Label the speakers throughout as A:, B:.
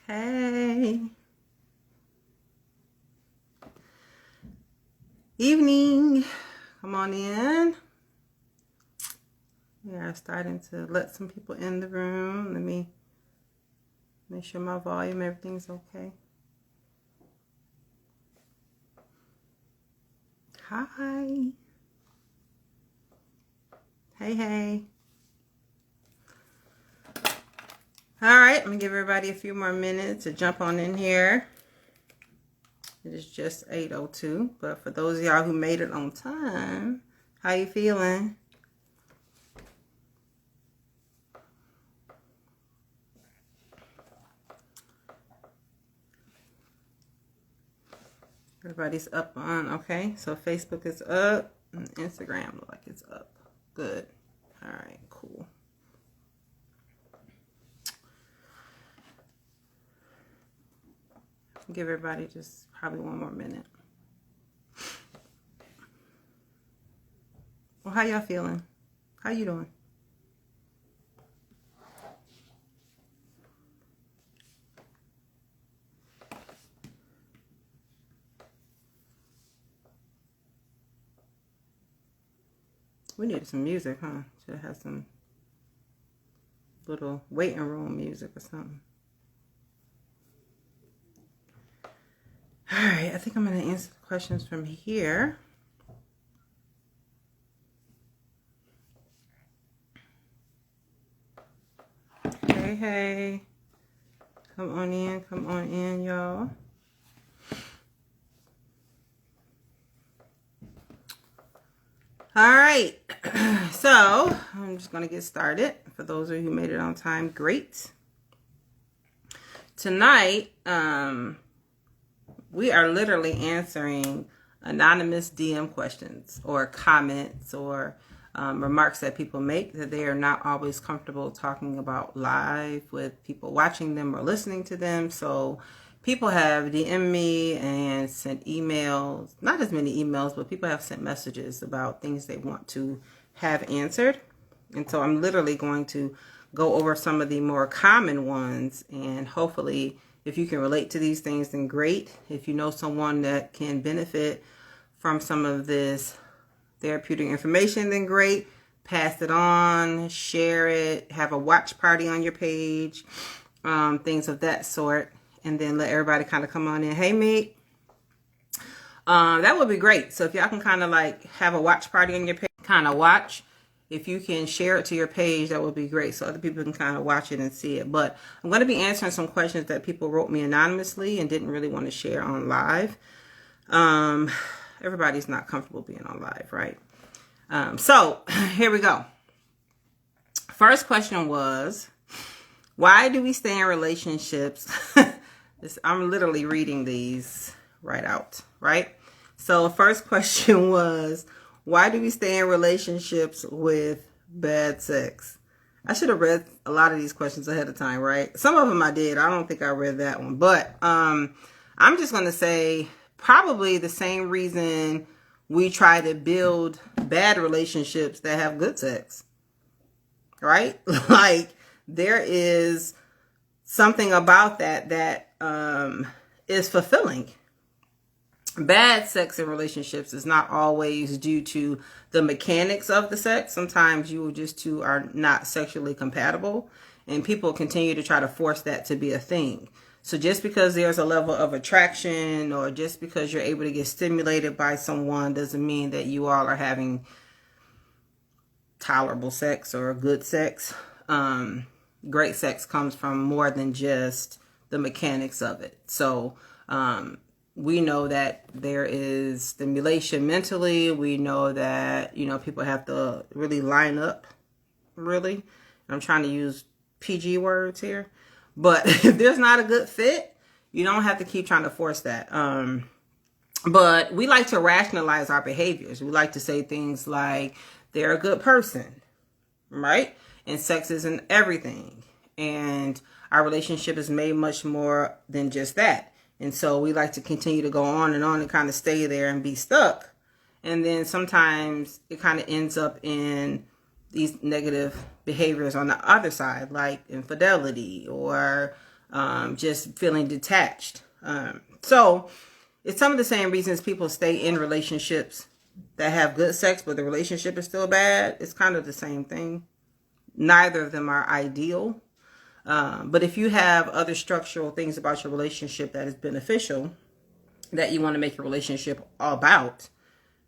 A: Hey. Evening. Come on in. We are starting to let some people in the room. Let me make sure my volume, everything's okay. Hi. Hey. All right, I'm going to give everybody a few more minutes to jump on in here. It is just 8:02, but for those of y'all who made it on time, how you feeling? Everybody's up on, okay, so Facebook is up, and Instagram looks like it's up. Good. All right, cool. Give everybody just probably one more minute. Well, how y'all feeling? How you doing? We needed some music, huh? Should have some little waiting room music or something. All right, I think I'm going to answer the questions from here. Hey. Come on in, y'all. All right, so I'm just going to get started. For those of you who made it on time, great. Tonight, we are literally answering anonymous DM questions or comments or remarks that people make that they are not always comfortable talking about live with people watching them or listening to them. So people have DM'd me and sent emails, not as many emails, but people have sent messages about things they want to have answered. And so I'm literally going to go over some of the more common ones, and hopefully if you can relate to these things, then great. If you know someone that can benefit from some of this therapeutic information, then great. Pass it on, share it, have a watch party on your page, things of that sort. And then let everybody kind of come on in. Hey, Meek. That would be great. So if y'all can kind of like have a watch party on your page, kind of watch. If you can share it to your page, that would be great. So other people can kind of watch it and see it. But I'm going to be answering some questions that people wrote me anonymously and didn't really want to share on live. Everybody's not comfortable being on live, right? So here we go. First question was, why do we stay in relationships? I'm literally reading these right out, right? So first question was, why do we stay in relationships with bad sex? I should have read a lot of these questions ahead of time, right? Some of them I did. I don't think I read that one. But I'm just going to say probably the same reason we try to build bad relationships that have good sex, right? Like there is something about that is fulfilling. Bad sex in relationships is not always due to the mechanics of the sex. Sometimes you just two are not sexually compatible, and people continue to try to force that to be a thing. So just because there's a level of attraction or just because you're able to get stimulated by someone doesn't mean that you all are having tolerable sex or good sex. Great sex comes from more than just the mechanics of it. So we know that there is stimulation mentally. We know that, people have to really line up, really. I'm trying to use PG words here. But if there's not a good fit, you don't have to keep trying to force that. But we like to rationalize our behaviors. We like to say things like, they're a good person, right? And sex isn't everything. And our relationship is made much more than just that. And so we like to continue to go on and kind of stay there and be stuck. And then sometimes it kind of ends up in these negative behaviors on the other side, like infidelity or just feeling detached. So it's some of the same reasons people stay in relationships that have good sex, but the relationship is still bad. It's kind of the same thing. Neither of them are ideal. But if you have other structural things about your relationship that is beneficial, that you want to make your relationship about,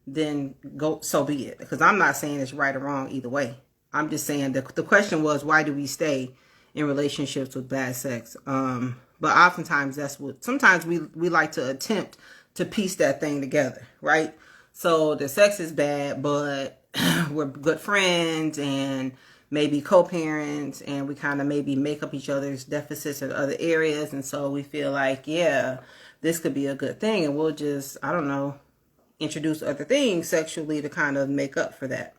A: then go, so be it. Because I'm not saying it's right or wrong either way. I'm just saying that the question was, why do we stay in relationships with bad sex? But oftentimes sometimes we like to attempt to piece that thing together, right? So the sex is bad, but we're good friends and maybe co-parents, and we kind of maybe make up each other's deficits in other areas. And so we feel like, yeah, this could be a good thing. And we'll just, I don't know, introduce other things sexually to kind of make up for that.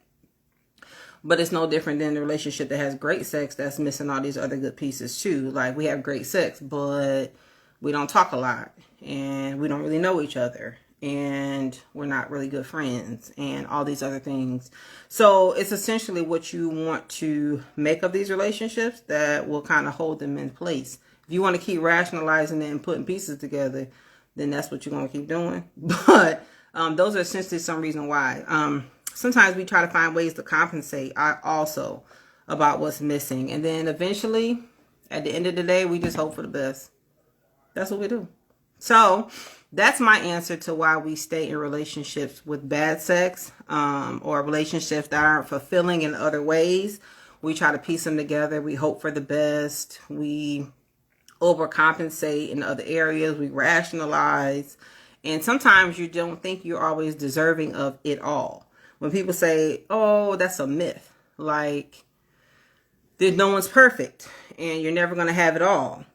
A: But it's no different than the relationship that has great sex that's missing all these other good pieces too. Like, we have great sex, but we don't talk a lot, and we don't really know each other, and we're not really good friends, and all these other things. So it's essentially what you want to make of these relationships that will kind of hold them in place. If you want to keep rationalizing it and putting pieces together, then that's what you're going to keep doing. But those are essentially some reason why. Sometimes we try to find ways to compensate also about what's missing. And then eventually, at the end of the day, we just hope for the best. That's what we do. So that's my answer to why we stay in relationships with bad sex, or relationships that aren't fulfilling in other ways. We try to piece them together. We hope for the best. We overcompensate in other areas. We rationalize. And sometimes you don't think you're always deserving of it all. When people say, oh, that's a myth, like, there's no one's perfect and you're never going to have it all.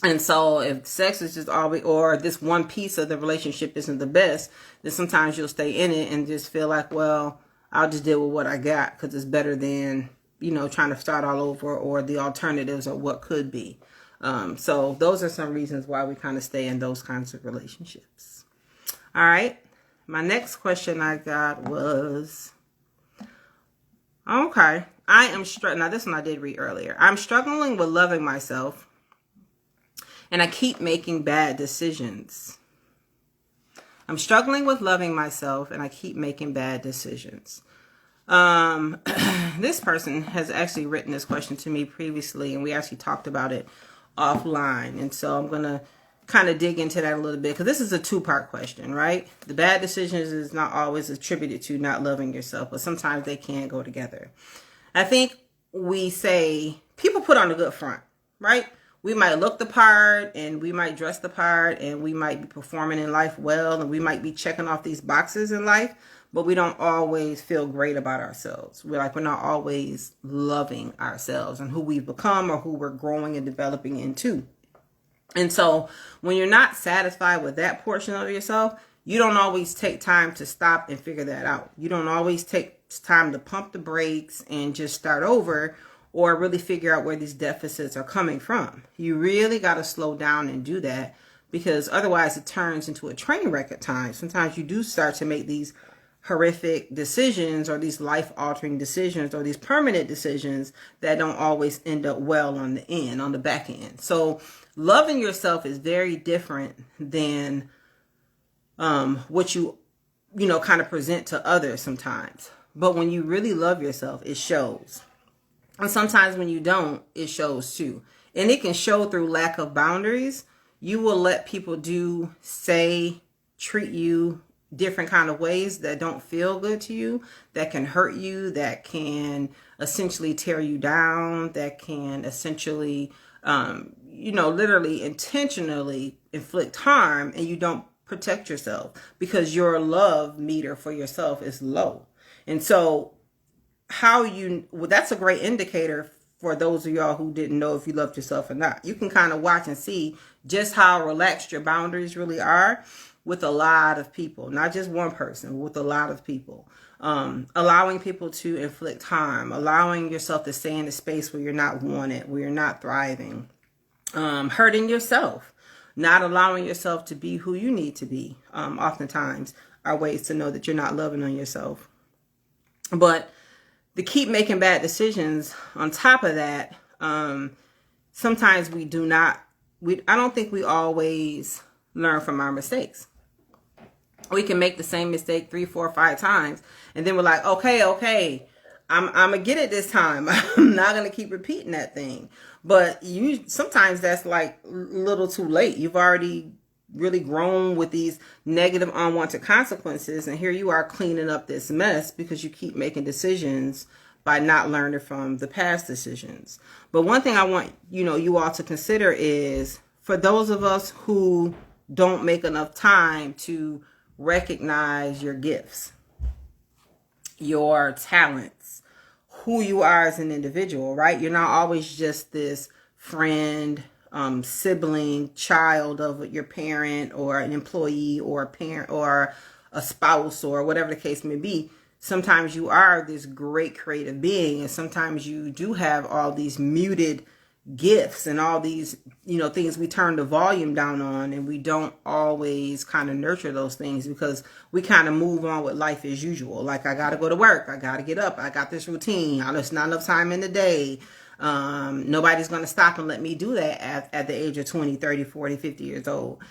A: And so if sex is just always, or this one piece of the relationship isn't the best, then sometimes you'll stay in it and just feel like, well, I'll just deal with what I got because it's better than, trying to start all over, or the alternatives or what could be. So those are some reasons why we kind of stay in those kinds of relationships. All right. My next question I got was, okay, I am struggling. Now, this one I did read earlier. I'm struggling with loving myself, and I keep making bad decisions. I'm struggling with loving myself, and I keep making bad decisions. This person has actually written this question to me previously, and we actually talked about it offline. And so I'm going to kind of dig into that a little bit, because this is a two-part question, right? The bad decisions is not always attributed to not loving yourself, but sometimes they can go together. I think we say people put on a good front, right? We might look the part, and we might dress the part, and we might be performing in life well, and we might be checking off these boxes in life, but we don't always feel great about ourselves. We're not always loving ourselves and who we've become or who we're growing and developing into. And so when you're not satisfied with that portion of yourself, you don't always take time to stop and figure that out. You don't always take time to pump the brakes and just start over, or really figure out where these deficits are coming from. You really got to slow down and do that, because otherwise it turns into a train wreck at times. Sometimes you do start to make these horrific decisions, or these life-altering decisions, or these permanent decisions that don't always end up well on the back end. So loving yourself is very different than what you kind of present to others sometimes. But when you really love yourself, it shows. And sometimes when you don't, it shows too. And it can show through lack of boundaries. You will let people do, say, treat you different kind of ways that don't feel good to you, that can hurt you, that can essentially tear you down, that can essentially, literally intentionally inflict harm, and you don't protect yourself because your love meter for yourself is low. And so that's a great indicator for those of y'all who didn't know if you loved yourself or not. You can kind of watch and see just how relaxed your boundaries really are with a lot of people, not just one person, with a lot of people. Allowing people to inflict harm, allowing yourself to stay in a space where you're not wanted, where you're not thriving, hurting yourself, not allowing yourself to be who you need to be, oftentimes are ways to know that you're not loving on yourself. But to keep making bad decisions on top of that, sometimes we do not, I don't think we always learn from our mistakes. We can make the same mistake 3, 4, 5 times. And then we're like, okay, I'm gonna get it this time. I'm not gonna keep repeating that thing. But sometimes that's like a little too late. You've already really grown with these negative unwanted consequences, and here you are cleaning up this mess because you keep making decisions by not learning from the past decisions. But one thing I want you all to consider is, for those of us who don't make enough time to recognize your gifts, your talents, who you are as an individual, right? You're not always just this friend, sibling, child of your parent, or an employee, or a parent, or a spouse, or whatever the case may be. Sometimes you are this great creative being, and sometimes you do have all these muted gifts and all these things we turn the volume down on, and we don't always kind of nurture those things because we kind of move on with life as usual. Like, I gotta go to work, I gotta get up, I got this routine, there's not enough time in the day. Nobody's gonna stop and let me do that at the age of 20, 30, 40, 50 years old.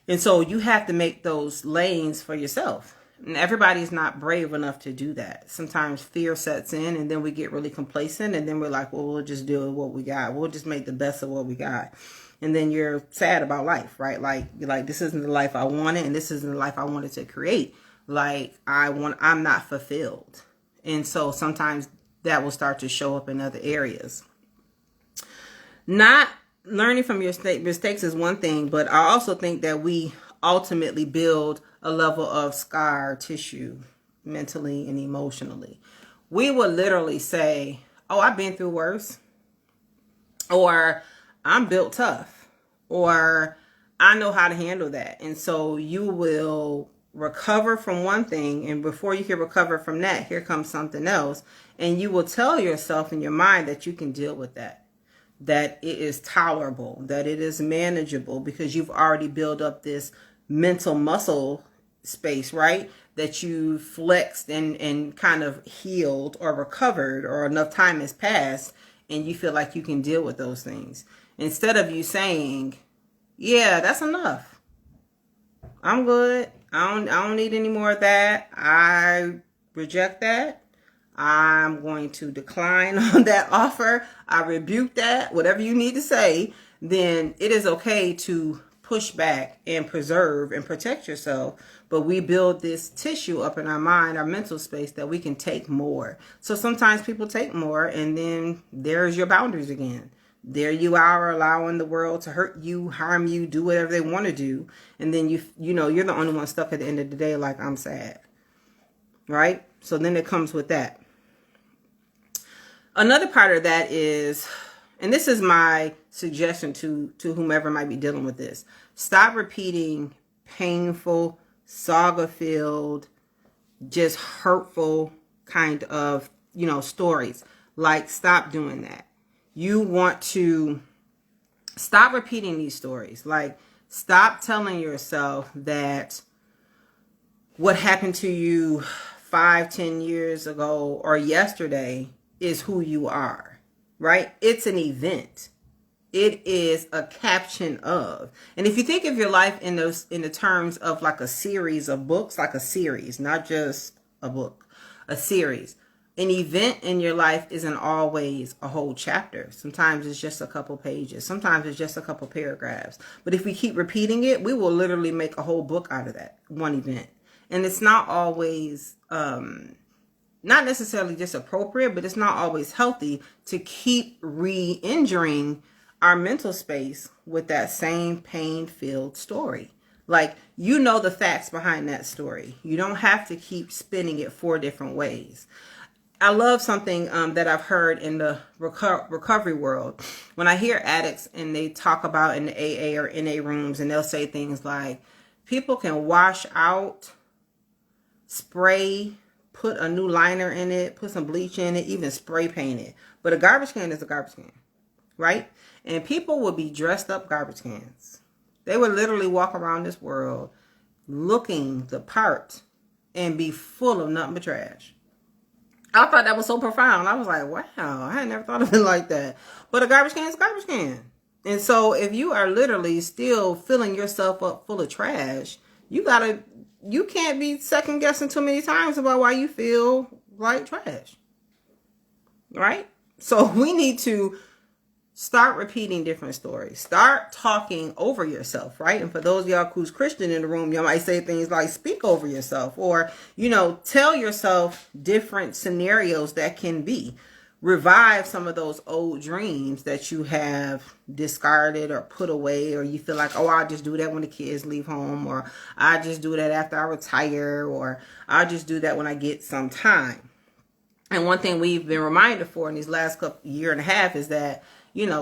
A: And so you have to make those lanes for yourself. And everybody's not brave enough to do that. Sometimes fear sets in, and then we get really complacent, and then we're like, well, we'll just deal with what we got. We'll just make the best of what we got. And then you're sad about life, right? Like, you're like, this isn't the life I wanted, and this isn't the life I wanted to create. Like, I'm not fulfilled. And so sometimes that will start to show up in other areas. Not learning from your mistakes is one thing, but I also think that we ultimately build a level of scar tissue mentally and emotionally. We will literally say, oh, I've been through worse, or I'm built tough, or I know how to handle that. And so you will recover from one thing, and before you can recover from that, here comes something else, and you will tell yourself in your mind that you can deal with that it is tolerable, that it is manageable, because you've already built up this mental muscle space, right? That you flexed and kind of healed or recovered, or enough time has passed and you feel like you can deal with those things. Instead of you saying, yeah, that's enough. I'm good. I don't need any more of that. I reject that. I'm going to decline on that offer. I rebuke that. Whatever you need to say, then it is okay to push back and preserve and protect yourself. But we build this tissue up in our mind, our mental space, that we can take more. So sometimes people take more, and then there's your boundaries again. There you are, allowing the world to hurt you, harm you, do whatever they want to do. And then you're the only one stuck at the end of the day like, I'm sad. Right? So then it comes with that. Another part of that is, and this is my suggestion to whomever might be dealing with this, stop repeating painful, saga-filled, just hurtful kind of, stories. Like, stop doing that. You want to stop repeating these stories. Like, stop telling yourself that what happened to you 5, 10 years ago or yesterday is who you are, right? It's an event. It is a caption of. And if you think of your life in the terms of like a series of books, like a series, not just a book, a series. An event in your life isn't always a whole chapter. Sometimes it's just a couple pages. Sometimes it's just a couple paragraphs. But if we keep repeating it, we will literally make a whole book out of that one event. And it's not always, not necessarily just appropriate, but it's not always healthy to keep re-injuring our mental space with that same pain-filled story. Like, the facts behind that story. You don't have to keep spinning it 4 different ways. I love something that I've heard in the recovery world. When I hear addicts and they talk about in the AA or NA rooms, and they'll say things like, people can wash out, spray, put a new liner in it, put some bleach in it, even spray paint it. But a garbage can is a garbage can, right? And people will be dressed up garbage cans. They would literally walk around this world looking the part and be full of nothing but trash. I thought that was so profound. I was like, wow, I had never thought of it like that. But a garbage can is a garbage can. And so if you are literally still filling yourself up full of trash, you can't be second guessing too many times about why you feel like trash. Right? So we need to start repeating different stories. Start talking over yourself, right? And for those of y'all who's Christian in the room, you might say things like speak over yourself, or, tell yourself different scenarios that can be. Revive some of those old dreams that you have discarded or put away, or you feel like, oh, I'll just do that when the kids leave home, or I just do that after I retire, or I'll just do that when I get some time. And one thing we've been reminded for in these last year and a half is that,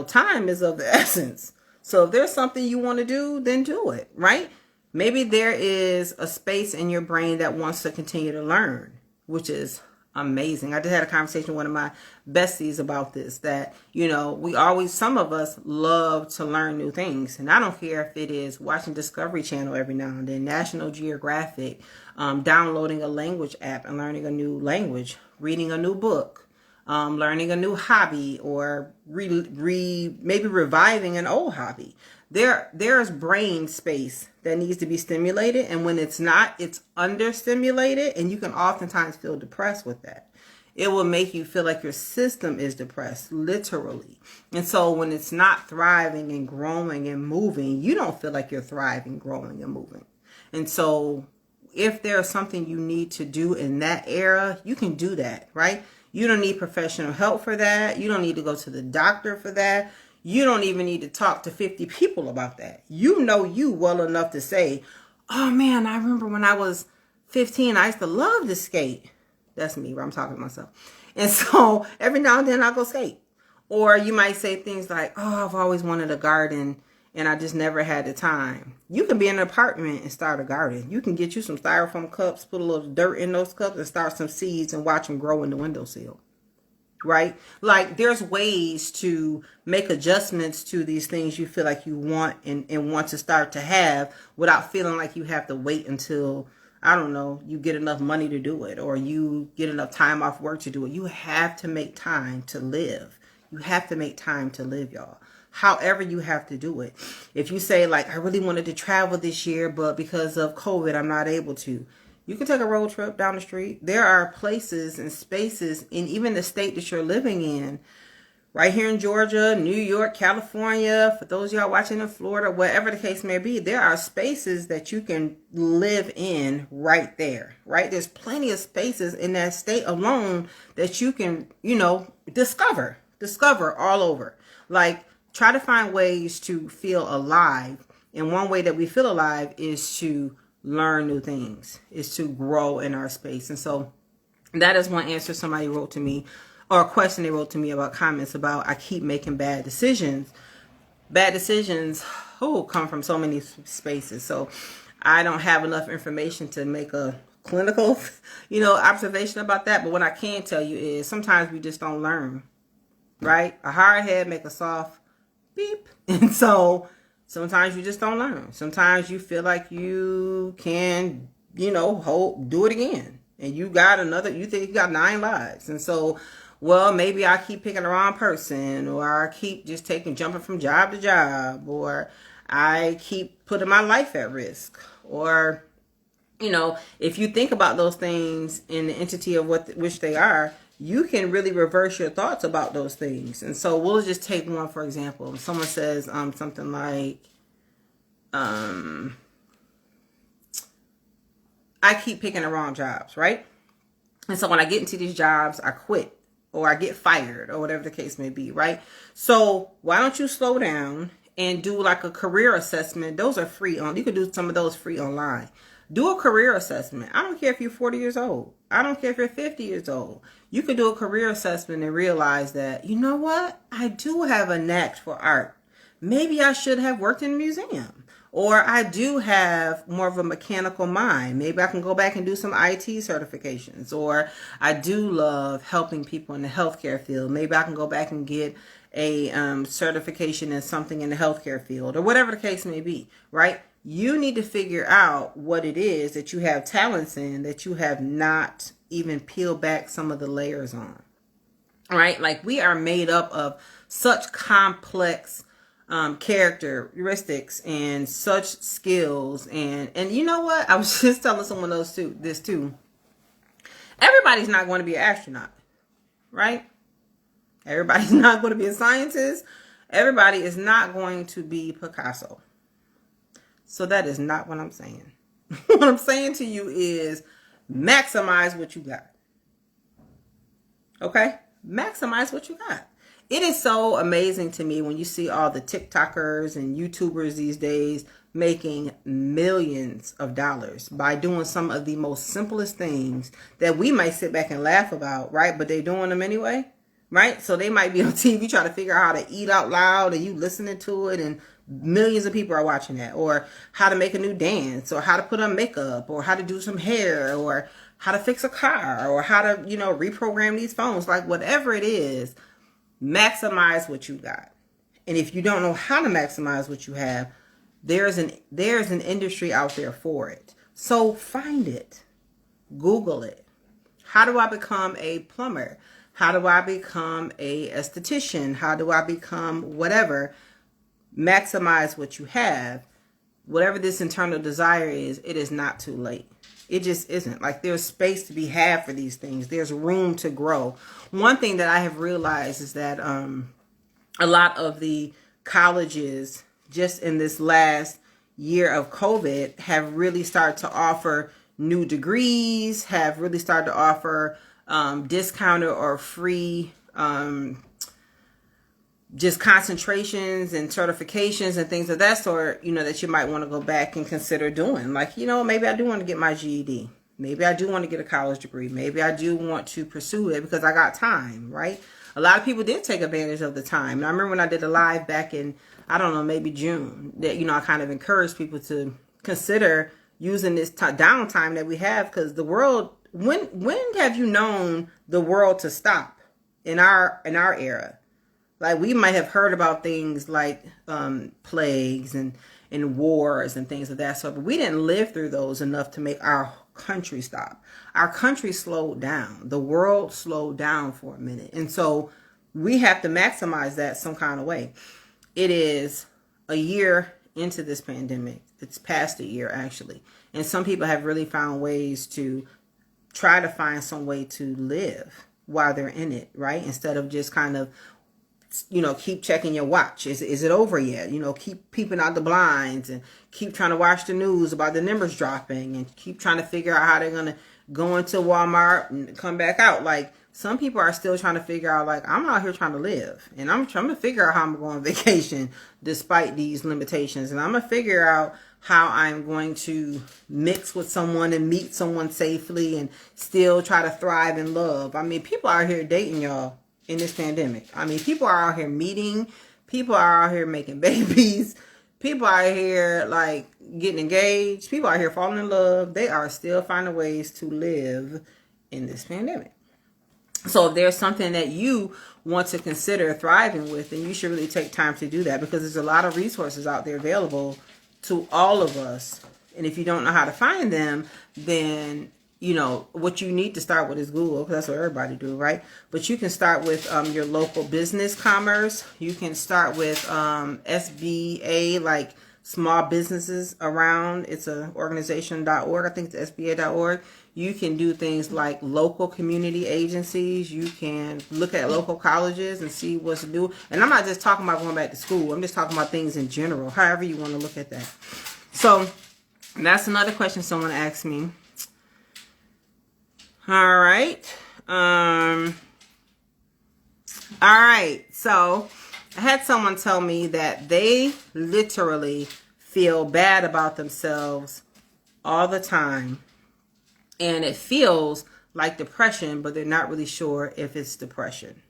A: time is of the essence. So if there's something you want to do, then do it, right? Maybe there is a space in your brain that wants to continue to learn, which is amazing. I just had a conversation with one of my besties about this, that, some of us love to learn new things. And I don't care if it is watching Discovery Channel every now and then, National Geographic, downloading a language app and learning a new language, reading a new book, learning a new hobby, or maybe reviving an old hobby. There's brain space that needs to be stimulated, and when it's not, it's understimulated, and you can oftentimes feel depressed with that. It will make you feel like your system is depressed, literally. And so when it's not thriving and growing and moving, you don't feel like you're thriving, growing, and moving. And so if there's something you need to do in that era, you can do that, right? You don't need professional help for that. You don't need to go to the doctor for that. You don't even need to talk to 50 people about that. You know you well enough to say, oh man, I remember when I was 15, I used to love to skate. That's me, where I'm talking to myself. And so every now and then I'll go skate. Or you might say things like, oh, I've always wanted a garden and I just never had the time. You can be in an apartment and start a garden. You can get you some styrofoam cups, put a little dirt in those cups and start some seeds and watch them grow in the windowsill. Right? Like there's ways to make adjustments to these things you feel like you want and want to start to have without feeling like you have to wait until, I don't know, you get enough money to do it or you get enough time off work to do it. You have to make time to live. You have to make time to live, y'all. However you have to do it. If you say like, I really wanted to travel this year, but because of COVID, I'm not able to. You can take a road trip down the street. There are places and spaces in even the state that you're living in, right here in Georgia, New York, California, for those of y'all watching in Florida, whatever the case may be, there are spaces that you can live in right there, right? There's plenty of spaces in that state alone that you can, discover all over. Like, try to find ways to feel alive. And one way that we feel alive is to learn new things, is to grow in our space. And so that is one answer somebody wrote to me, or a question they wrote to me about comments about I keep making bad decisions. Bad decisions come from so many spaces. So I don't have enough information to make a clinical, observation about that. But what I can tell you is sometimes we just don't learn, right? A hard head make a soft beep. And so sometimes you just don't learn. Sometimes you feel like you can, do it again. And you think you got 9 lives. And so, well, maybe I keep picking the wrong person, or I keep just jumping from job to job, or I keep putting my life at risk. Or, if you think about those things in the entity of which they are, you can really reverse your thoughts about those things. And so we'll just take one, for example. Someone says something like, I keep picking the wrong jobs, right? And so when I get into these jobs, I quit or I get fired or whatever the case may be, right? So why don't you slow down and do like a career assessment? Those are free. You can do some of those free online. Do a career assessment. I don't care if you're 40 years old. I don't care if you're 50 years old. You can do a career assessment and realize that, you know what? I do have a knack for art. Maybe I should have worked in a museum. Or I do have more of a mechanical mind. Maybe I can go back and do some IT certifications. Or I do love helping people in the healthcare field. Maybe I can go back and get a certification in something in the healthcare field. Or whatever the case may be, right? You need to figure out what it is that you have talents in that you have not even peeled back some of the layers on. Right? Like we are made up of such complex characteristics and such skills. And you know what? I was just telling someone else this too. Everybody's not going to be an astronaut, right? Everybody's not going to be a scientist. Everybody is not going to be Picasso. So that is not what I'm saying. What I'm saying to you is maximize what you got. Okay? Maximize what you got. It is so amazing to me when you see all the TikTokers and YouTubers these days making millions of dollars by doing some of the most simplest things that we might sit back and laugh about, right? But they're doing them anyway, right? So they might be on TV trying to figure out how to eat out loud and you listening to it and millions of people are watching that, or how to make a new dance, or how to put on makeup, or how to do some hair, or how to fix a car, or how to, reprogram these phones, like whatever it is. Maximize what you got. And if you don't know how to maximize what you have, there's an industry out there for it. So find it. Google it. How do I become a plumber? How do I become a esthetician? How do I become whatever? Maximize what you have. Whatever this internal desire is, it is not too late. It just isn't. Like, there's space to be had for these things. There's room to grow. One thing that I have realized is that a lot of the colleges just in this last year of COVID have really started to offer new degrees, have really started to offer discounted or free just concentrations and certifications and things of that sort, that you might want to go back and consider doing. Like, maybe I do want to get my GED. Maybe I do want to get a college degree. Maybe I do want to pursue it because I got time, right? A lot of people did take advantage of the time. And I remember when I did a live back in, I don't know, maybe June, that, I kind of encouraged people to consider using this downtime that we have, because the world, when have you known the world to stop in our era? Like, we might have heard about things like plagues and wars and things of that sort, but we didn't live through those enough to make our country stop. Our country slowed down. The world slowed down for a minute. And so we have to maximize that some kind of way. It is a year into this pandemic. It's past a year, actually. And some people have really found ways to try to find some way to live while they're in it, right? Instead of just kind of keep checking your watch. Is it over yet? Keep peeping out the blinds and keep trying to watch the news about the numbers dropping and keep trying to figure out how they're going to go into Walmart and come back out. Like, some people are still trying to figure out, like, I'm out here trying to live and I'm trying to figure out how I'm going on vacation despite these limitations. And I'm going to figure out how I'm going to mix with someone and meet someone safely and still try to thrive and love. I mean, people are out here dating, y'all, in this pandemic. I mean, people are out here meeting. People are out here making babies. People are here, like, getting engaged. People are here falling in love. They are still finding ways to live in this pandemic. So if there's something that you want to consider thriving with, then you should really take time to do that, because there's a lot of resources out there available to all of us. And if you don't know how to find them, then what you need to start with is Google, because that's what everybody do, right? But you can start with your local business commerce. You can start with SBA, like small businesses around. It's a organization.org. I think it's SBA.org. You can do things like local community agencies. You can look at local colleges and see what's new. And I'm not just talking about going back to school. I'm just talking about things in general, however you want to look at that. So that's another question someone asked me. All right. All right. So I had someone tell me that they literally feel bad about themselves all the time. And it feels like depression, but they're not really sure if it's depression.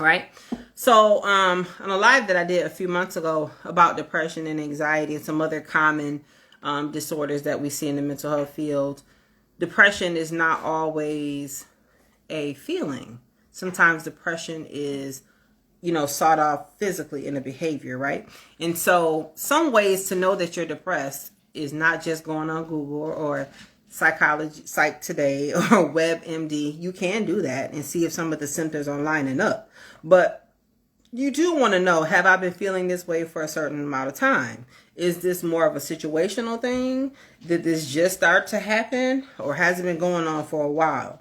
A: Right? So on a live that I did a few months ago about depression and anxiety and some other common disorders that we see in the mental health field, depression is not always a feeling. Sometimes depression is, sought off physically in a behavior, right? And so some ways to know that you're depressed is not just going on Google or Psychology, Psych Today, or WebMD. You can do that and see if some of the symptoms are lining up. But you do want to know, have I been feeling this way for a certain amount of time? Is this more of a situational thing? Did this just start to happen, or has it been going on for a while?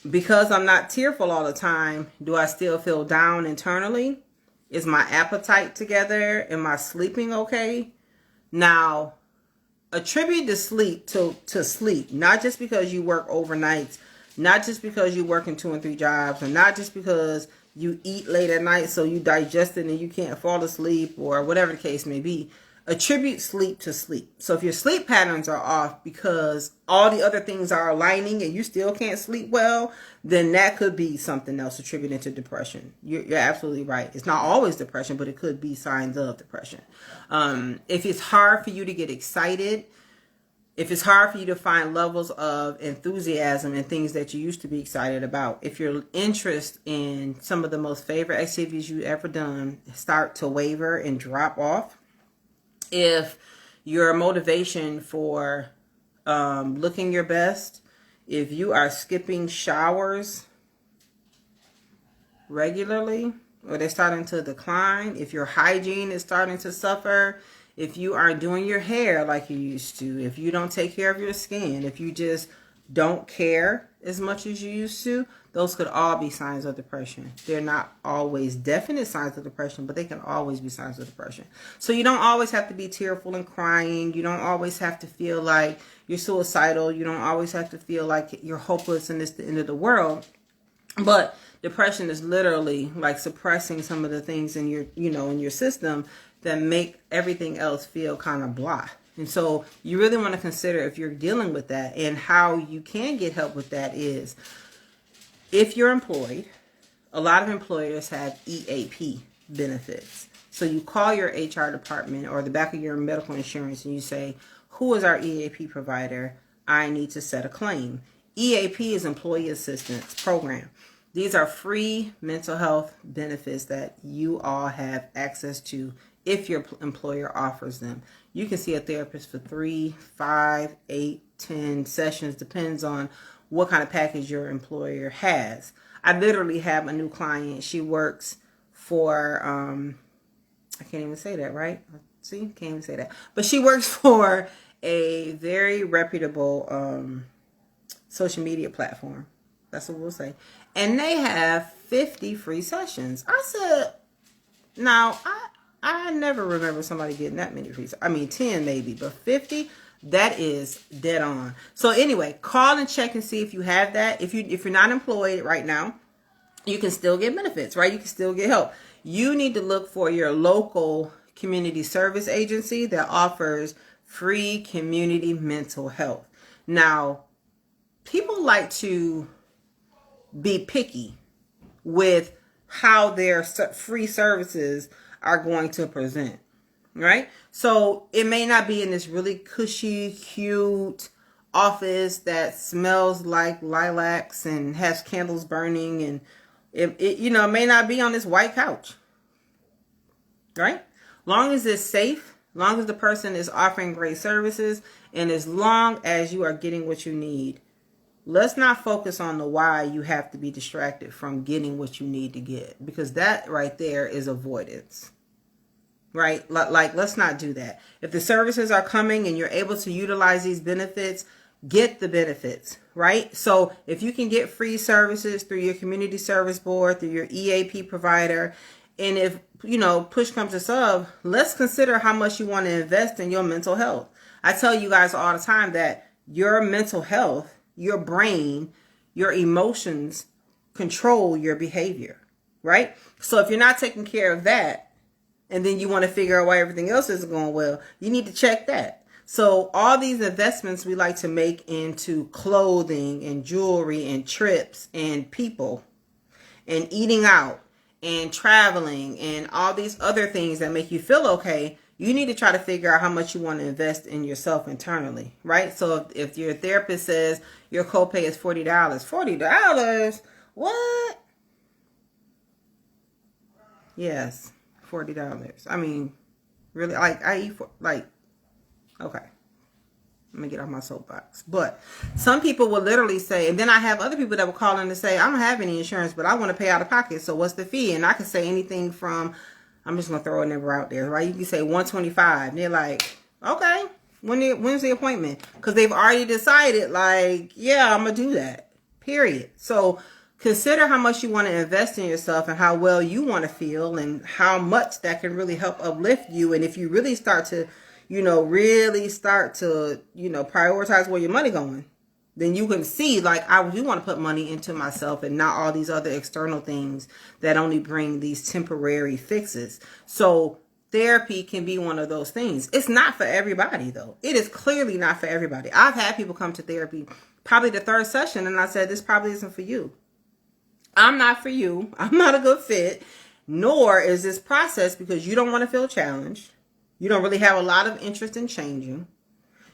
A: Because I'm not tearful all the time, do I still feel down internally? Is my appetite together? Am I sleeping okay? Now, attribute the sleep to sleep, not just because you work overnights, not just because you work in 2 and 3 jobs, or not just because you eat late at night so you digest it and you can't fall asleep, or whatever the case may be. Attribute sleep to sleep. So if your sleep patterns are off because all the other things are aligning and you still can't sleep well, then that could be something else attributed to depression. You're absolutely right. It's not always depression, but it could be signs of depression. If it's hard for you to get excited, if it's hard for you to find levels of enthusiasm and things that you used to be excited about, if your interest in some of the most favorite activities you've ever done start to waver and drop off, if your motivation for looking your best, if you are skipping showers regularly, or they're starting to decline, if your hygiene is starting to suffer, if you aren't doing your hair like you used to, if you don't take care of your skin, if you just don't care as much as you used to, those could all be signs of depression. They're not always definite signs of depression, but they can always be signs of depression. So you don't always have to be tearful and crying. You don't always have to feel like you're suicidal. You don't always have to feel like you're hopeless and it's the end of the world. But depression is literally like suppressing some of the things in your, in your system that make everything else feel kind of blah. And so you really want to consider if you're dealing with that, and how you can get help with that is, if you're employed, a lot of employers have EAP benefits. So you call your HR department or the back of your medical insurance and you say, who is our EAP provider? I need to set a claim. EAP is Employee Assistance Program. These are free mental health benefits that you all have access to if your employer offers them. You can see a therapist for 3, 5, 8, 10 sessions, depends on what kind of package your employer has. I literally have a new client. She works for, I can't even say that, right? See, can't even say that. But she works for a very reputable social media platform. That's what we'll say. And they have 50 free sessions. I said, now, I never remember somebody getting that many free. I mean, 10 maybe, but 50, that is dead on. So anyway, call and check and see if you have that. If you're not employed right now, you can still get benefits, right? You can still get help. You need to look for your local community service agency that offers free community mental health. Now, people like to be picky with how their free services are going to present, right? So it may not be in this really cushy, cute office that smells like lilacs and has candles burning, and it may not be on this white couch, right? Long as it's safe, long as the person is offering great services, and as long as you are getting what you need. Let's not focus on the why you have to be distracted from getting what you need to get, because that right there is avoidance, right? Like, let's not do that. If the services are coming and you're able to utilize these benefits, get the benefits, right? So if you can get free services through your community service board, through your EAP provider, and if, push comes to shove, let's consider how much you want to invest in your mental health. I tell you guys all the time that your mental health, your brain, your emotions control your behavior, right? So if you're not taking care of that, and then you want to figure out why everything else isn't going well, you need to check that. So all these investments we like to make into clothing and jewelry and trips and people and eating out and traveling and all these other things that make you feel okay, you need to try to figure out how much you want to invest in yourself internally, right? So if your therapist says your copay is $40, $40? What? Yes, $40. I mean, really, like, I eat for, like, okay. Let me get off my soapbox. But some people will literally say, and then I have other people that will call in and say, I don't have any insurance, but I want to pay out of pocket. So what's the fee? And I can say anything from, I'm just going to throw a number out there, right? You can say 125. And they're like, okay, when's the appointment? Because they've already decided, like, yeah, I'm going to do that, period. So consider how much you want to invest in yourself and how well you want to feel and how much that can really help uplift you. And if you really start to, prioritize where your money going, then you can see, like, I do want to put money into myself and not all these other external things that only bring these temporary fixes. So therapy can be one of those things. It's not for everybody, though. It is clearly not for everybody. I've had people come to therapy, probably the third session, and I said, this probably isn't for you. I'm not for you. I'm not a good fit, nor is this process because you don't want to feel challenged. You don't really have a lot of interest in changing.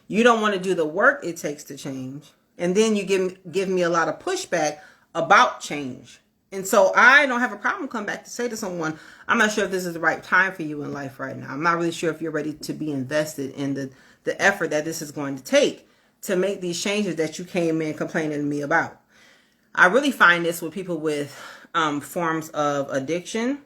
A: You don't want to do the work it takes to change. And then you give me a lot of pushback about change. And so I don't have a problem coming back to say to someone, I'm not sure if this is the right time for you in life right now. I'm not really sure if you're ready to be invested in the effort that this is going to take to make these changes that you came in complaining to me about. I really find this with people with forms of addiction,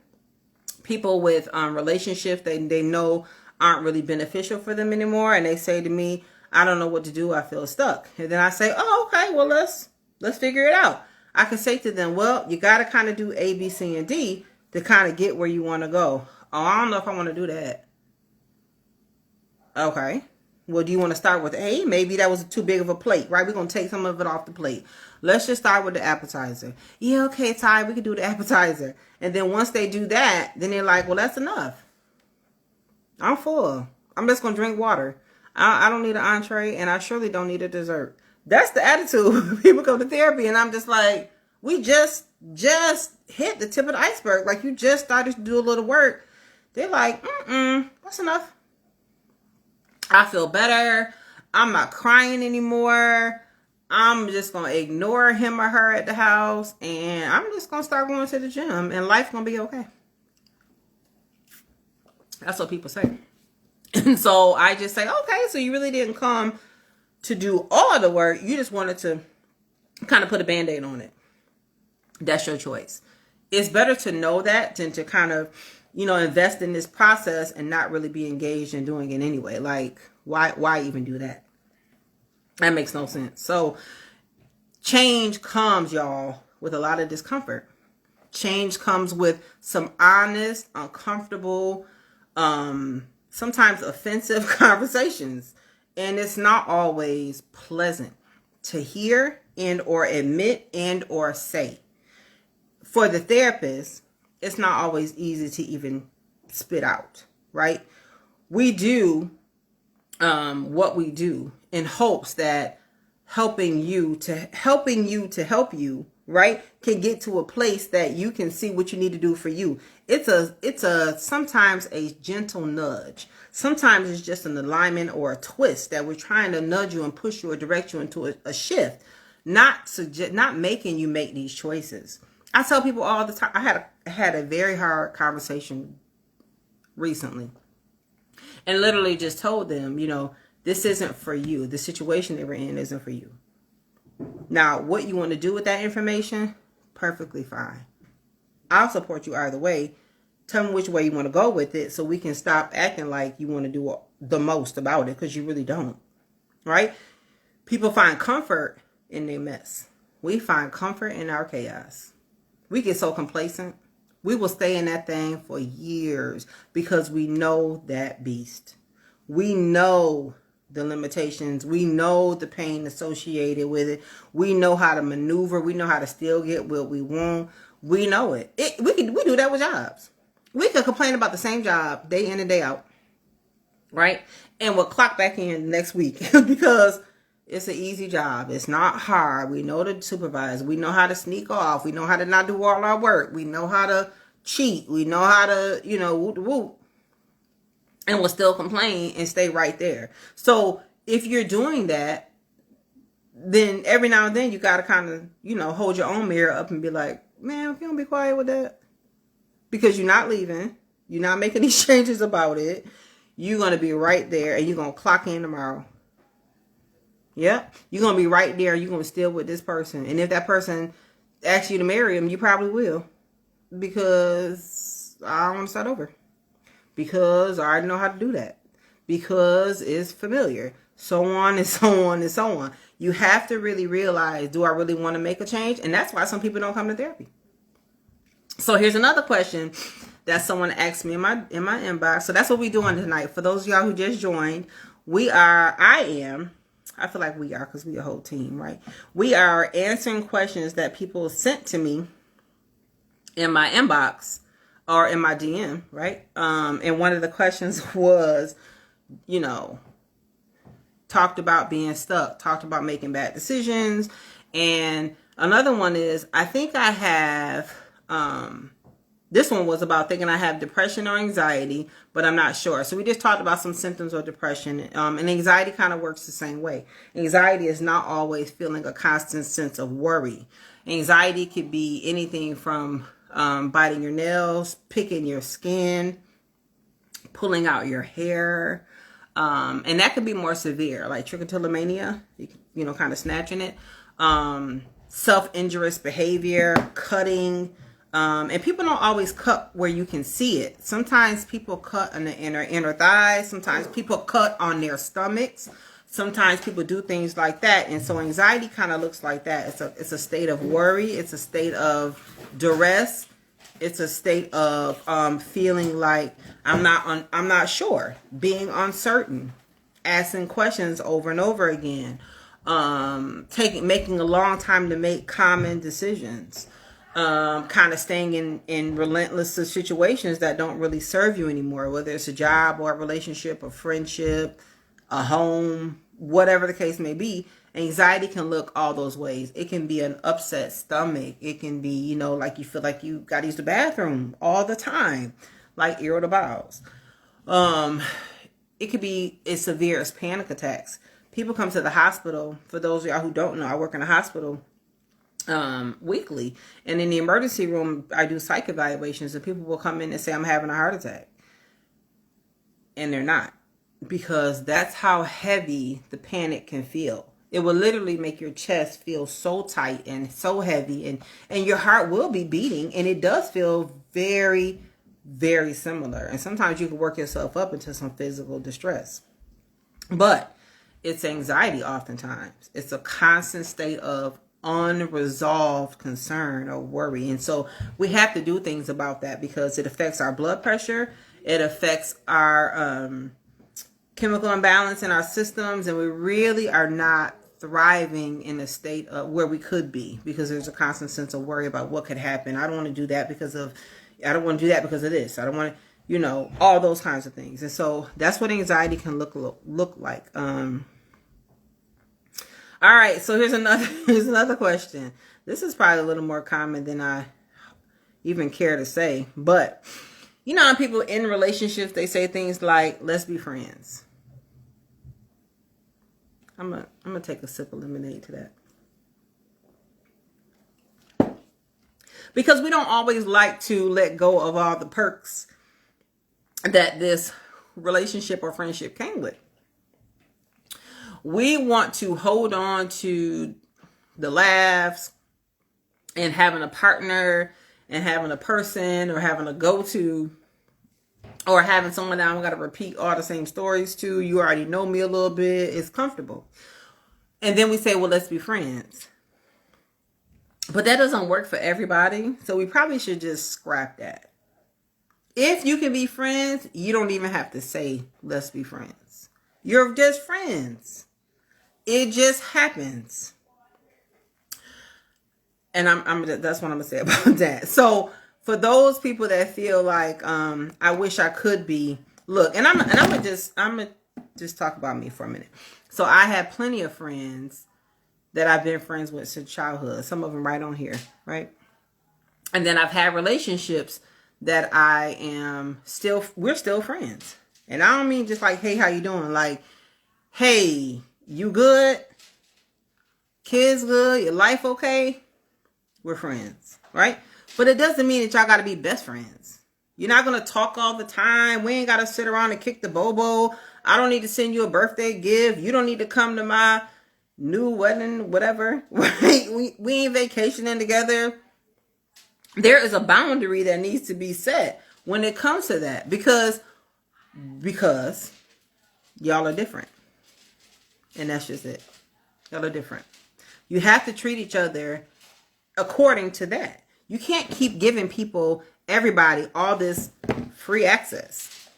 A: people with relationships they know aren't really beneficial for them anymore, and they say to me, I don't know what to do, I feel stuck. And then I say, oh, okay, well, let's figure it out. I can say to them, well, you got to kind of do A, B, C, and D to kind of get where you want to go. Oh, I don't know if I want to do that. Okay. Well, do you want to start with A? Maybe that was too big of a plate, right? We're going to take some of it off the plate. Let's just start with the appetizer. Yeah, okay, Ty, we can do the appetizer. And then once they do that, then they're like, well, that's enough. I'm full. I'm just going to drink water. I don't need an entree, and I surely don't need a dessert. That's the attitude. People go to therapy, and I'm just like, we just hit the tip of the iceberg. Like, you just started to do a little work. They're like, that's enough. I feel better. I'm not crying anymore. I'm just going to ignore him or her at the house, and I'm just going to start going to the gym, and life's going to be okay. That's what people say. And so I just say, okay, so you really didn't come to do all of the work. You just wanted to kind of put a Band-Aid on it. That's your choice. It's better to know that than to kind of, invest in this process and not really be engaged in doing it anyway. Like, why even do that? That makes no sense. So change comes, y'all, with a lot of discomfort. Change comes with some honest, uncomfortable, sometimes offensive conversations. And it's not always pleasant to hear and or admit and or say. For the therapist, it's not always easy to even spit out, right? We do what we do in hopes that helping you to help you, right, can get to a place that you can see what you need to do for you. It's a sometimes a gentle nudge. Sometimes it's just an alignment or a twist that we're trying to nudge you and push you or direct you into a shift, not making you make these choices. I tell people all the time, I had a very hard conversation recently and literally just told them, this isn't for you. The situation they were in isn't for you. Now, what you want to do with that information, perfectly fine. I'll support you either way. Tell me which way you want to go with it so we can stop acting like you want to do the most about it, because you really don't, right? People find comfort in their mess. We find comfort in our chaos. We get so complacent. We will stay in that thing for years because we know that beast. We know the limitations. We know the pain associated with it. We know how to maneuver. We know how to still get what we want. We know it. We do that with jobs. We could complain about the same job day in and day out, right? And we'll clock back in next week because it's an easy job. It's not hard. We know the supervisor. We know how to sneak off. We know how to not do all our work. We know how to cheat. We know how to, whoop. And we'll still complain and stay right there. So if you're doing that, then every now and then you got to kind of, hold your own mirror up and be like, man, if you don't be quiet with that, because you're not leaving, you're not making these changes about it, you're going to be right there and you're going to clock in tomorrow. Yep. You're going to be right there. You're going to still with this person. And if that person asks you to marry him, you probably will. Because I don't want to start over. Because I already know how to do that. Because it's familiar. So on and so on and so on. You have to really realize, do I really want to make a change? And that's why some people don't come to therapy. So here's another question that someone asked me in my inbox. So that's what we're doing tonight. For those of y'all who just joined, I feel like we are because we a whole team, right? We are answering questions that people sent to me in my inbox or in my DM, right? And one of the questions was, talked about being stuck, talked about making bad decisions. And another one is, I think I have, this one was about thinking I have depression or anxiety, but I'm not sure. So we just talked about some symptoms of depression. And anxiety kind of works the same way. Anxiety is not always feeling a constant sense of worry. Anxiety could be anything from biting your nails, picking your skin, pulling out your hair. And that could be more severe, like trichotillomania, kind of snatching it. Self-injurious behavior, cutting. And people don't always cut where you can see it. Sometimes people cut on the inner thighs. Sometimes people cut on their stomachs. Sometimes people do things like that. And so anxiety kind of looks like that. It's a state of worry. It's a state of duress. It's a state of feeling like I'm not sure, being uncertain, asking questions over and over again, making a long time to make common decisions, kind of staying in relentless situations that don't really serve you anymore, whether it's a job or a relationship, a friendship, a home, whatever the case may be. Anxiety can look all those ways. It can be an upset stomach. It can be, like you feel like you got to use the bathroom all the time, like irritable bowels. It could be as severe as panic attacks. People come to the hospital. For those of y'all who don't know, I work in a hospital weekly. And in the emergency room, I do psych evaluations. And people will come in and say, I'm having a heart attack. And they're not. Because that's how heavy the panic can feel. It will literally make your chest feel so tight and so heavy, and your heart will be beating, and it does feel very, very similar. And sometimes you can work yourself up into some physical distress. But it's anxiety oftentimes. It's a constant state of unresolved concern or worry. And so we have to do things about that because it affects our blood pressure. It affects our chemical imbalance in our systems, and we really are not thriving in a state of where we could be because there's a constant sense of worry about what could happen. I don't want to do that because of this. I don't want to, all those kinds of things. And so that's what anxiety can look like. All right. So here's another question. This is probably a little more common than I even care to say, but how people in relationships, they say things like, let's be friends. I'm gonna take a sip of lemonade to that. Because we don't always like to let go of all the perks that this relationship or friendship came with. We want to hold on to the laughs and having a partner and having a person or having a go-to or having someone that I'm going to repeat all the same stories to. You already know me a little bit. It's comfortable. And then we say, well, let's be friends. But that doesn't work for everybody. So we probably should just scrap that. If you can be friends, you don't even have to say, let's be friends. You're just friends. It just happens. And that's what I'm going to say about that. So for those people that feel like, I wish I could be, look, and I'm gonna just talk about me for a minute. So I have plenty of friends that I've been friends with since childhood. Some of them right on here, right? And then I've had relationships that we're still friends. And I don't mean just like, hey, how you doing? Like, hey, you good? Kids good? Your life okay? We're friends, right? But it doesn't mean that y'all got to be best friends. You're not going to talk all the time. We ain't got to sit around and kick the bobo. I don't need to send you a birthday gift. You don't need to come to my new wedding, whatever, right? We ain't vacationing together. There is a boundary that needs to be set when it comes to that, because y'all are different. And that's just it. Y'all are different. You have to treat each other according to that. You can't keep giving everybody, all this free access.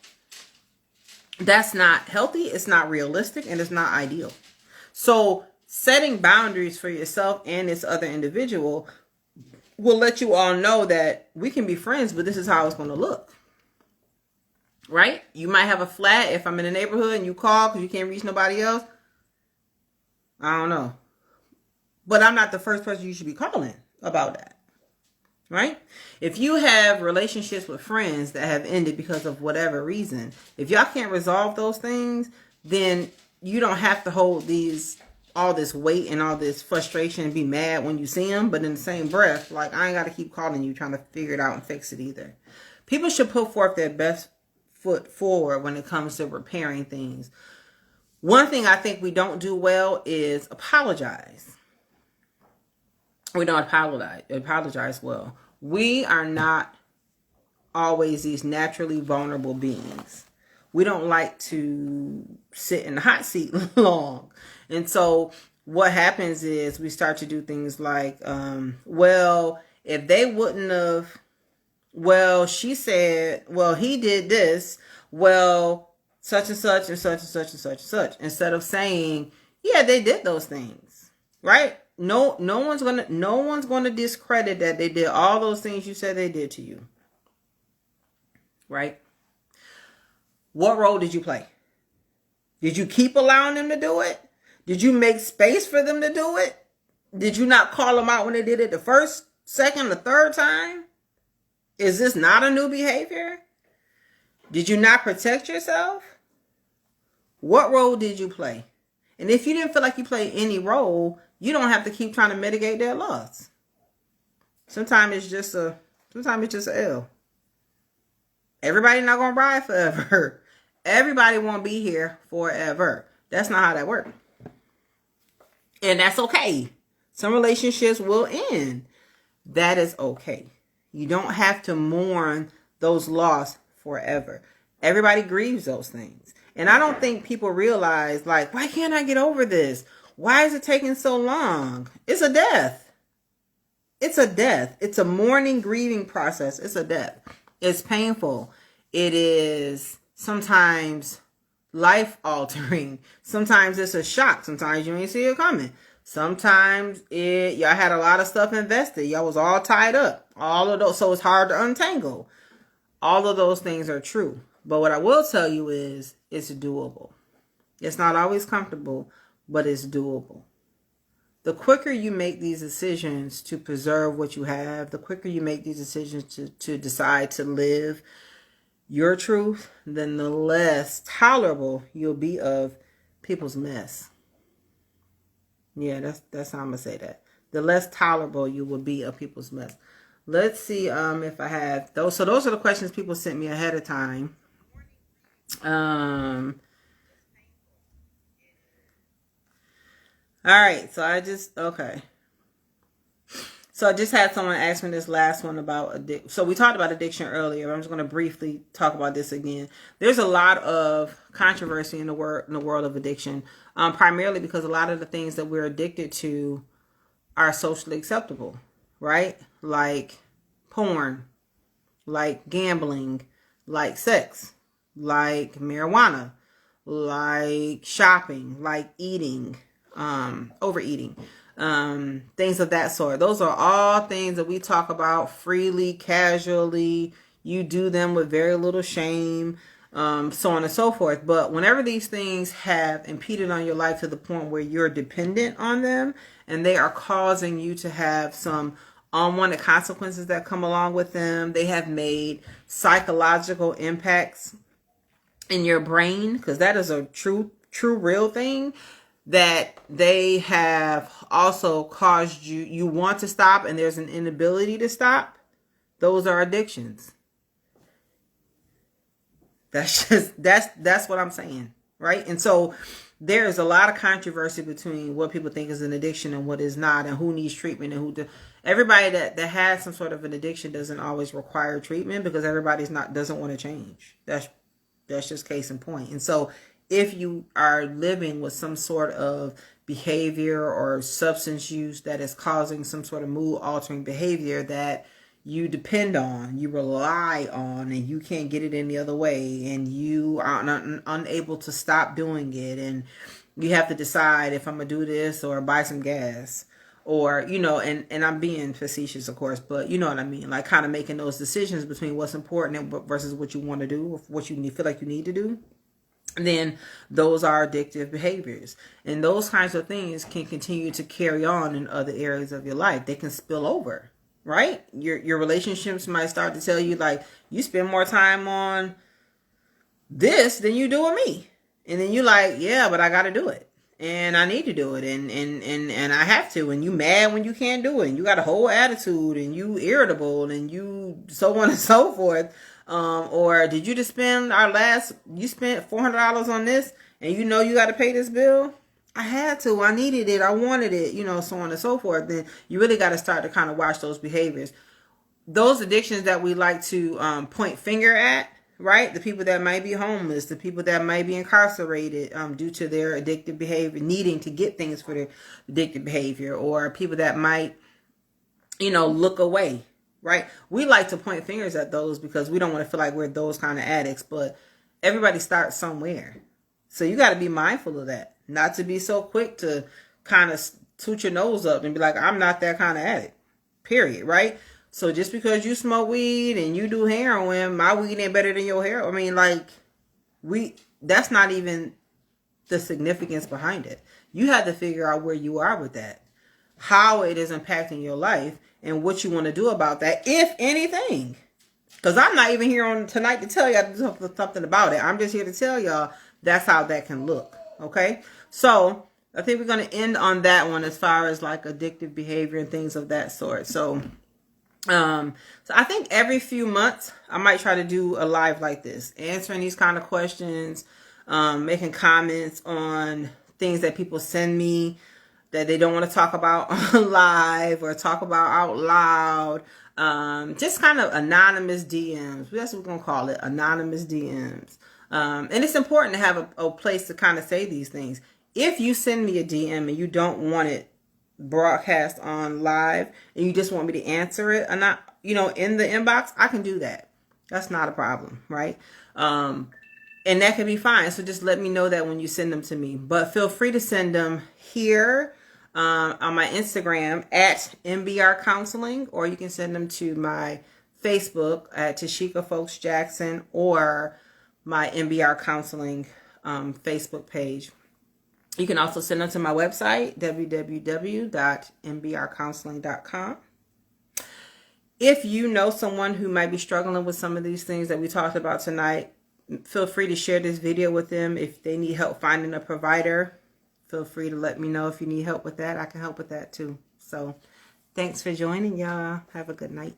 A: That's not healthy, it's not realistic, and it's not ideal. So setting boundaries for yourself and this other individual will let you all know that we can be friends, but this is how it's going to look. Right? You might have a flat if I'm in the neighborhood and you call because you can't reach nobody else. I don't know. But I'm not the first person you should be calling about that. Right? If you have relationships with friends that have ended because of whatever reason, if y'all can't resolve those things, then you don't have to hold all this weight and all this frustration and be mad when you see them. But in the same breath, like, I ain't got to keep calling you trying to figure it out and fix it either. People should put forth their best foot forward when it comes to repairing things. One thing I think we don't do well is apologize. We don't apologize well. We are not always these naturally vulnerable beings. We don't like to sit in the hot seat long. And so what happens is we start to do things like, well, if they wouldn't have, well, she said, well, he did this, well, such and such and such and such and such and such, instead of saying, yeah, they did those things, right? No one's gonna discredit that they did all those things you said they did to you, right? What role did you play? Did you keep allowing them to do it? Did you make space for them to do it? Did you not call them out when they did it the first, second, or third time? Is this not a new behavior? Did you not protect yourself? What role did you play? And if you didn't feel like you played any role, you don't have to keep trying to mitigate their loss. Sometimes it's just a L. Everybody not gonna ride forever. Everybody won't be here forever. That's not how that works. And that's okay. Some relationships will end. That is okay. You don't have to mourn those loss forever. Everybody grieves those things. And I don't think people realize, like, why can't I get over this? Why is it taking so long? It's a death. It's a death. It's a mourning, grieving process. It's a death. It's painful. It is sometimes life-altering. Sometimes it's a shock. Sometimes you ain't see it coming. Sometimes y'all had a lot of stuff invested. Y'all was all tied up. All of those, so it's hard to untangle. All of those things are true. But what I will tell you is it's doable. It's not always comfortable, but it's doable. The quicker you make these decisions to preserve what you have, the quicker you make these decisions to decide to live your truth, then the less tolerable you'll be of people's mess. Yeah, that's how I'm going to say that. The less tolerable you will be of people's mess. Let's see if I have those. So those are the questions people sent me ahead of time. All right, so I just had someone ask me this last one about addiction. So we talked about addiction earlier. I'm just going to briefly talk about this again. There's a lot of controversy in the world of addiction, primarily because a lot of the things that we're addicted to are socially acceptable, right? Like porn, like gambling, like sex, like marijuana, like shopping, like eating, overeating, things of that sort. Those are all things that we talk about freely, casually. You do them with very little shame, so on and so forth. But whenever these things have impeded on your life to the point where you're dependent on them and they are causing you to have some unwanted consequences that come along with them, they have made psychological impacts in your brain, because that is a true real thing, that they have also caused you want to stop and there's an inability to stop. Those are addictions. That's what I'm saying, right? And so there is a lot of controversy between what people think is an addiction and what is not, and who needs treatment and everybody that has some sort of an addiction doesn't always require treatment, because everybody's not doesn't want to change. That's just case in point. And so if you are living with some sort of behavior or substance use that is causing some sort of mood altering behavior that you depend on, you rely on, and you can't get it any other way, and you are unable to stop doing it, and you have to decide if I'm gonna do this or buy some gas, or and I'm being facetious, of course, but you know what I mean, like kind of making those decisions between what's important versus what you want to do, or what you feel like you need to do. Then those are addictive behaviors, and those kinds of things can continue to carry on in other areas of your life. They can spill over, right? Your relationships might start to tell you, like, you spend more time on this than you do with me, and then you like, yeah, but I got to do it, and I need to do it, and I have to, and you mad when you can't do it, and you got a whole attitude, and you irritable, and you so on and so forth. Or did you just spend you spent $400 on this, and you got to pay this bill? I had to, I needed it, I wanted it, so on and so forth. Then you really got to start to kind of watch those behaviors. Those addictions that we like to point finger at, right? The people that might be homeless, the people that might be incarcerated due to their addictive behavior, needing to get things for their addictive behavior, or people that might, look away. Right? We like to point fingers at those because we don't want to feel like we're those kind of addicts, but everybody starts somewhere. So you got to be mindful of that. Not to be so quick to kind of toot your nose up and be like, I'm not that kind of addict. Period. Right? So just because you smoke weed and you do heroin, my weed ain't better than your heroin. I mean, like, that's not even the significance behind it. You have to figure out where you are with that, how it is impacting your life, and what you want to do about that, if anything. Because I'm not even here on tonight to tell y'all to do something about it. I'm just here to tell y'all that's how that can look. Okay? So I think we're going to end on that one as far as like addictive behavior and things of that sort. So I think every few months I might try to do a live like this, answering these kind of questions, making comments on things that people send me that they don't want to talk about on live or talk about out loud. Just kind of anonymous DMs. That's what we're going to call it, anonymous DMs. And it's important to have a place to kind of say these things. If you send me a DM and you don't want it broadcast on live and you just want me to answer it, and not, in the inbox, I can do that. That's not a problem, right? And that can be fine. So just let me know that when you send them to me. But feel free to send them here on my Instagram at MBR Counseling, or you can send them to my Facebook at Tashika Folks Jackson, or my MBR Counseling Facebook page. You can also send them to my website, www.mbrcounseling.com. If you know someone who might be struggling with some of these things that we talked about tonight, feel free to share this video with them. If they need help finding a provider, feel free to let me know if you need help with that. I can help with that too. So thanks for joining, y'all. Have a good night.